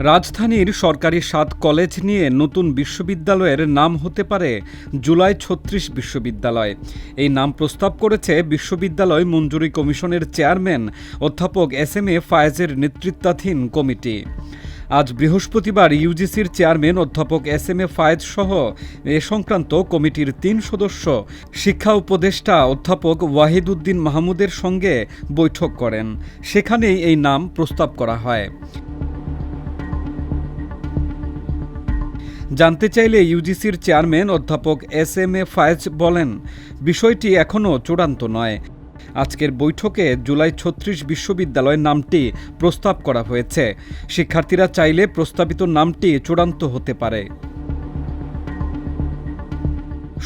রাজধানীর সরকারি ৭ কলেজ নিয়ে নতুন বিশ্ববিদ্যালয়ের নাম হতে পারে জুলাই ৩৬ বিশ্ববিদ্যালয়। এই নাম প্রস্তাব করেছে বিশ্ববিদ্যালয় মঞ্জুরি কমিশনের চেয়ারম্যান অধ্যাপক এস.এম.এ ফায়েজের নেতৃত্বাধীন কমিটি। আজ বৃহস্পতিবার ইউজিসির চেয়ারম্যান অধ্যাপক এস.এম.এ ফায়েজ সহ এ সংক্রান্ত কমিটির ৩ সদস্য শিক্ষা উপদেষ্টা অধ্যাপক ওয়াহিদ উদ্দিন মাহমুদের সঙ্গে বৈঠক করেন। সেখানেই এই নাম প্রস্তাব করা হয়। জানতে চাইলে ইউজিসির চেয়ারম্যান অধ্যাপক এস.এম.এ ফায়েজ বলেন, বিষয়টি এখনও চূড়ান্ত নয়। আজকের বৈঠকে জুলাই ৩৬ বিশ্ববিদ্যালয় নামটি প্রস্তাব করা হয়েছে। শিক্ষার্থীরা চাইলে প্রস্তাবিত নামটি চূড়ান্ত হতে পারে।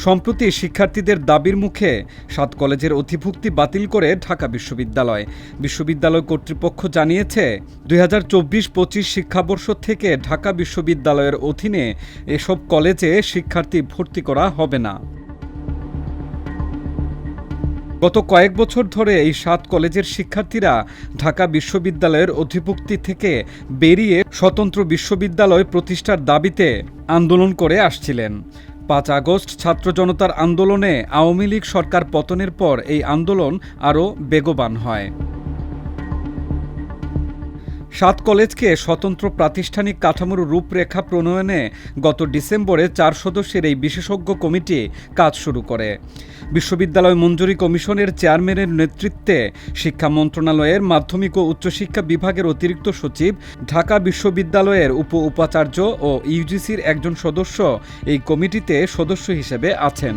সম্প্রতি শিক্ষার্থীদের দাবির মুখে ৭ কলেজের অধিভুক্তি বাতিল করে ঢাকা বিশ্ববিদ্যালয়। বিশ্ববিদ্যালয় কর্তৃপক্ষ জানিয়েছে ২০২৪-২৫ শিক্ষাবর্ষ থেকে ঢাকা বিশ্ববিদ্যালয়ের অধীনে এসব কলেজে শিক্ষার্থী ভর্তি করা হবে না। গত কয়েক বছর ধরে এই ৭ কলেজের শিক্ষার্থীরা ঢাকা বিশ্ববিদ্যালয়ের অধিভুক্তি থেকে বেরিয়ে স্বতন্ত্র বিশ্ববিদ্যালয় প্রতিষ্ঠার দাবিতে আন্দোলন করে আসছিলেন। ৫ আগস্ট ছাত্র জনতার আন্দোলনে আওয়ামী লীগ সরকার পতনের পর এই আন্দোলন আরও বেগবান হয়। ৭ কলেজকে স্বতন্ত্র প্রাতিষ্ঠানিক কাঠামোর রূপরেখা প্রণয়নে গত ডিসেম্বরে ৪ সদস্যের এই বিশেষজ্ঞ কমিটি কাজ শুরু করে। বিশ্ববিদ্যালয় মঞ্জুরি কমিশনের চেয়ারম্যানের নেতৃত্বে শিক্ষা মন্ত্রণালয়ের মাধ্যমিক ও উচ্চশিক্ষা বিভাগের অতিরিক্ত সচিব, ঢাকা বিশ্ববিদ্যালয়ের উপাচার্য ও ইউজিসির একজন সদস্য এই কমিটিতে সদস্য হিসেবে আছেন।